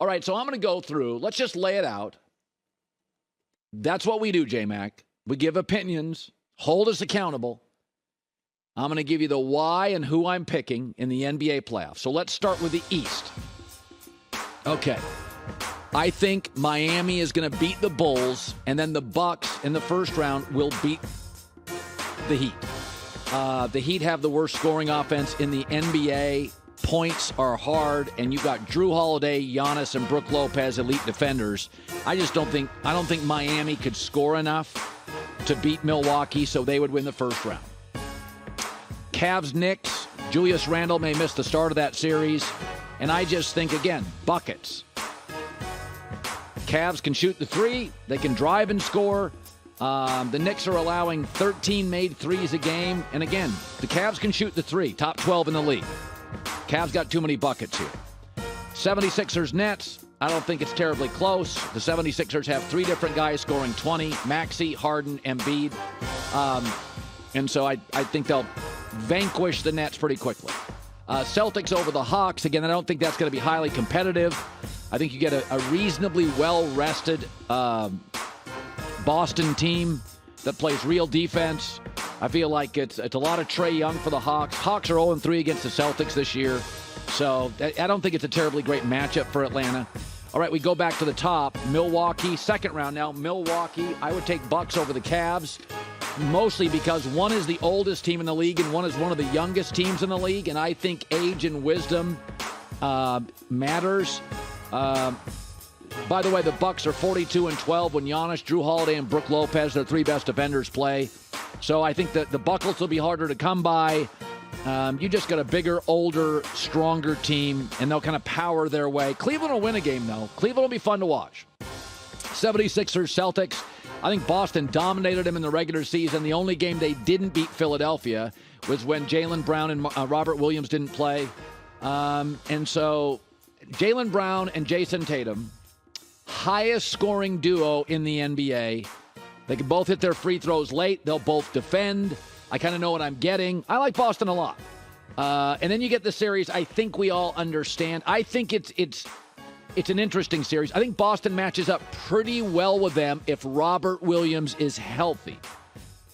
All right, so I'm going to go through. Let's just lay it out. That's what we do, J-Mac. We give opinions, hold us accountable. I'm going to give you the why and who I'm picking in the NBA playoffs. So let's start with the East. Okay. I think Miami is going to beat the Bulls, and then the Bucks in the first round will beat the Heat. The Heat have the worst scoring offense in the NBA. Points are hard, and you've got Drew Holiday, Giannis, and Brook Lopez, elite defenders. I don't think Miami could score enough to beat Milwaukee, so they would win the first round. Cavs, Knicks, Julius Randle may miss the start of that series, and I just think, again, buckets. Cavs can shoot the three. They can drive and score. The Knicks are allowing 13 made threes a game. And again, the Cavs can shoot the three, top 12 in the league. Cavs got too many buckets here. 76ers, Nets, I don't think it's terribly close. The 76ers have three different guys scoring 20, Maxey, Harden, Embiid. And so I think they'll vanquish the Nets pretty quickly. Celtics over the Hawks. Again, I don't think that's going to be highly competitive. I think you get a reasonably well-rested Boston team that plays real defense. I feel like it's a lot of Trae Young for the Hawks. Hawks are 0-3 against the Celtics this year. So I don't think it's a terribly great matchup for Atlanta. All right, we go back to the top. Milwaukee, second round now. Milwaukee, I would take Bucks over the Cavs, mostly because one is the oldest team in the league and one is one of the youngest teams in the league, and I think age and wisdom matters. By the way, the Bucks are 42-12 when Giannis, Drew Holiday, and Brook Lopez, their three best defenders, play. So I think that the buckets will be harder to come by. You just got a bigger, older, stronger team, and they'll kind of power their way. Cleveland will win a game, though. Cleveland will be fun to watch. 76ers, Celtics. I think Boston dominated them in the regular season. The only game they didn't beat Philadelphia was when Jaylen Brown and Robert Williams didn't play. And so Jaylen Brown and Jason Tatum, highest scoring duo in the NBA. They can both hit their free throws late. They'll both defend. I kind of know what I'm getting. I like Boston a lot. And then you get the series I think we all understand. I think it's an interesting series. I think Boston matches up pretty well with them if Robert Williams is healthy.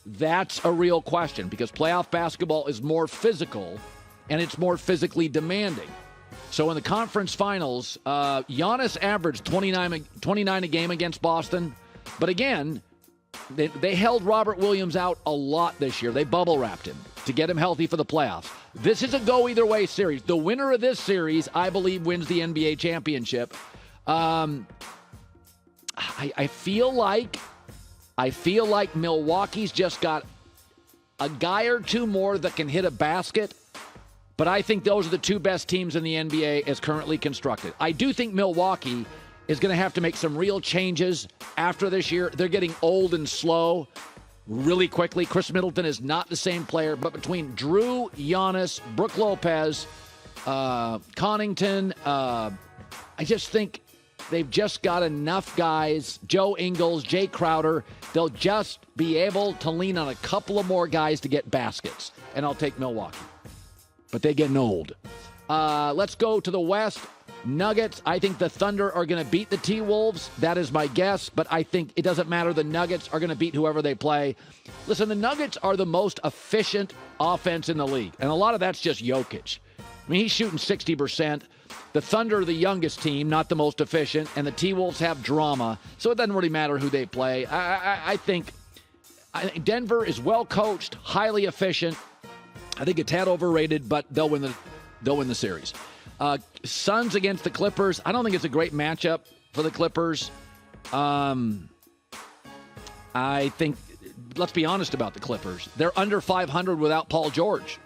That's a real question because playoff basketball is more physical and it's more physically demanding. So in the conference finals, Giannis averaged 29 a game against Boston. But again, they held Robert Williams out a lot this year. They bubble wrapped him to get him healthy for the playoffs. This is a go-either-way series. The winner of this series, I believe, wins the NBA championship. I feel like Milwaukee's just got a guy or two more that can hit a basket. But I think those are the two best teams in the NBA as currently constructed. I do think Milwaukee is going to have to make some real changes after this year. They're getting old and slow really quickly. Chris Middleton is not the same player, but between Drew, Giannis, Brook Lopez, Connaughton, I just think they've just got enough guys, Joe Ingles, Jay Crowder. They'll just be able to lean on a couple of more guys to get baskets, and I'll take Milwaukee. But they're getting old. Let's go to the West. Nuggets, I think the Thunder are going to beat the T-Wolves. That is my guess, but I think it doesn't matter. The Nuggets are going to beat whoever they play. Listen, the Nuggets are the most efficient offense in the league, and a lot of that's just Jokic. I mean, he's shooting 60%. The Thunder are the youngest team, not the most efficient, and the T-Wolves have drama, so it doesn't really matter who they play. I think Denver is well coached, highly efficient. I think it's tad overrated, but they'll win the series. Suns against the Clippers. I don't think it's a great matchup for the Clippers. I think, let's be honest about the Clippers. They're under 500 without Paul George.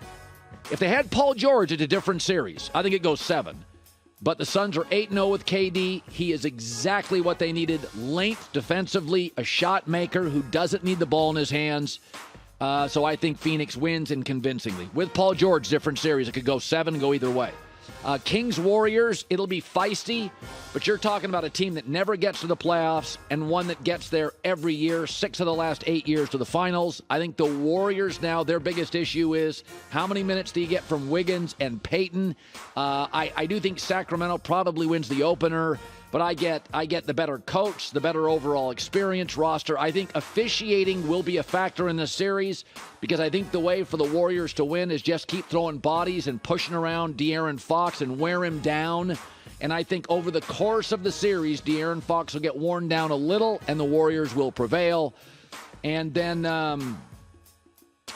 If they had Paul George, it's a different series. I think it goes 7. But the Suns are 8-0 with KD. He is exactly what they needed. Length defensively, a shot maker who doesn't need the ball in his hands. So I think Phoenix wins and convincingly. With Paul George, different series. It could go 7, go either way. Kings Warriors, it'll be feisty, but you're talking about a team that never gets to the playoffs and one that gets there every year, 6 of the last 8 years to the finals. I think the Warriors now, their biggest issue is how many minutes do you get from Wiggins and Peyton? I do think Sacramento probably wins the opener, but I get the better coach, the better overall experience roster. I think officiating will be a factor in this series because I think the way for the Warriors to win is just keep throwing bodies and pushing around De'Aaron Fox and wear him down. And I think over the course of the series, De'Aaron Fox will get worn down a little and the Warriors will prevail. And then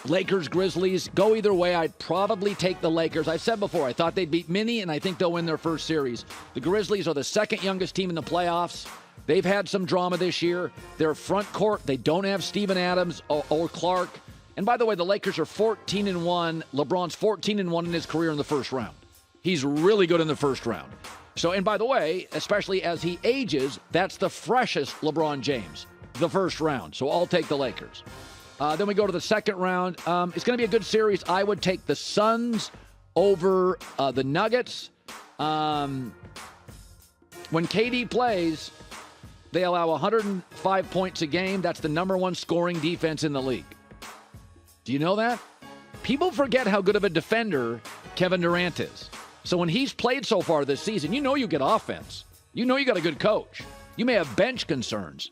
Lakers, Grizzlies, go either way. I'd probably take the Lakers. I've said before, I thought they'd beat Minnie, and I think they'll win their first series. The Grizzlies are the second youngest team in the playoffs. They've had some drama this year. Their front court, they don't have Steven Adams or Clark. And by the way, the Lakers are 14-1. LeBron's 14-1 in his career in the first round. He's really good in the first round. So, and by the way, especially as he ages, that's the freshest LeBron James, the first round. So I'll take the Lakers. Then we go to the second round. It's going to be a good series. I would take the Suns over the Nuggets. When KD plays, they allow 105 points a game. That's the number one scoring defense in the league. Do you know that? People forget how good of a defender Kevin Durant is. So when he's played so far this season, you know you get offense. You know you got a good coach. You may have bench concerns.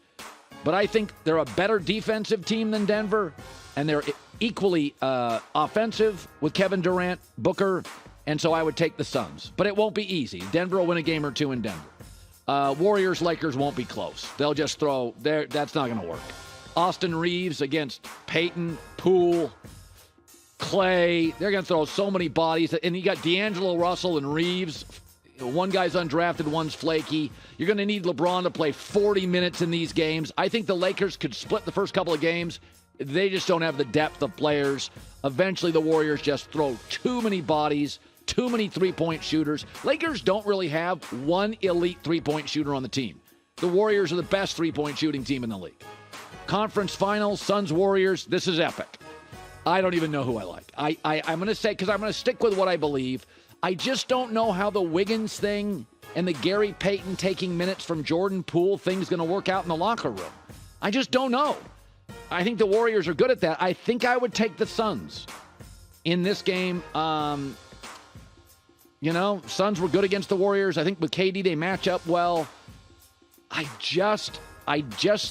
But I think they're a better defensive team than Denver, and they're equally offensive with Kevin Durant, Booker, and so I would take the Suns. But it won't be easy. Denver will win a game or two in Denver. Warriors, Lakers won't be close. They'll just throw there. That's not going to work. Austin Reeves against Peyton, Poole, Clay. They're going to throw so many bodies. And you got D'Angelo Russell and Reeves. One guy's undrafted, one's flaky. You're going to need LeBron to play 40 minutes in these games. I think the Lakers could split the first couple of games. They just don't have the depth of players. Eventually, the Warriors just throw too many bodies, too many three-point shooters. Lakers don't really have one elite three-point shooter on the team. The Warriors are the best three-point shooting team in the league. Conference Finals, Suns-Warriors, this is epic. I don't even know who I like. I'm going to say, because I'm going to stick with what I believe. I just don't know how the Wiggins thing and the Gary Payton taking minutes from Jordan Poole thing's going to work out in the locker room. I just don't know. I think the Warriors are good at that. I think I would take the Suns in this game. Suns were good against the Warriors. I think with KD they match up well. I just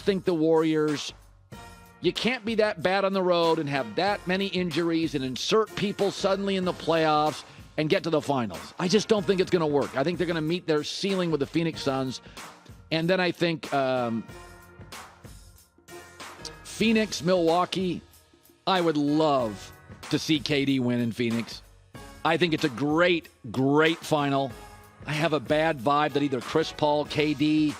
think the Warriors, you can't be that bad on the road and have that many injuries and insert people suddenly in the playoffs and get to the finals. I just don't think it's going to work. I think they're going to meet their ceiling with the Phoenix Suns. And then I think Phoenix, Milwaukee, I would love to see KD win in Phoenix. I think it's a great, great final. I have a bad vibe that either Chris Paul, KD,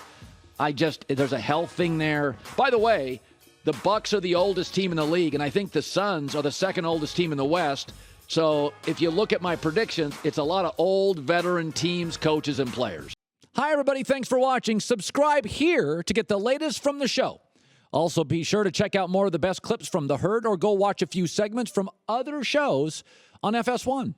there's a health thing there. By the way, the Bucks are the oldest team in the league, and I think the Suns are the second oldest team in the West. So if you look at my predictions, it's a lot of old veteran teams, coaches, and players. Hi, everybody. Thanks for watching. Subscribe here to get the latest from the show. Also, be sure to check out more of the best clips from The Herd or go watch a few segments from other shows on FS1.